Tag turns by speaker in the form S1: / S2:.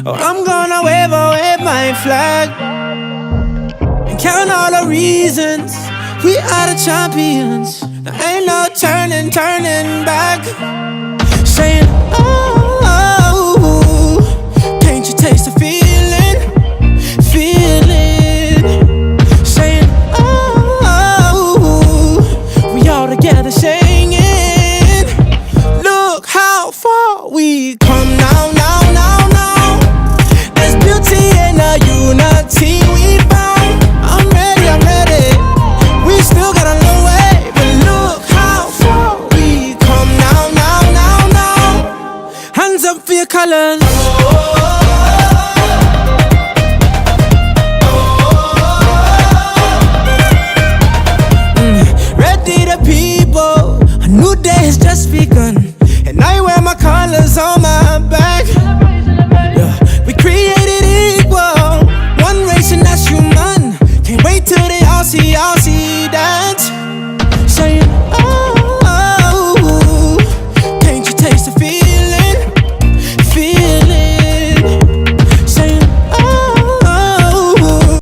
S1: Oh, I'm gonna wave away my flag and count all the reasons we are the champions. There ain't no turning back. Saying, oh, can't you taste the feeling? Saying, oh, we all together singing. Look how far we come now. There's beauty in the unity we found. I'm ready. We still got a long way, but look how far we come now. Hands up for your colors. Ready the people, a new day has just begun, and I wear my colors on my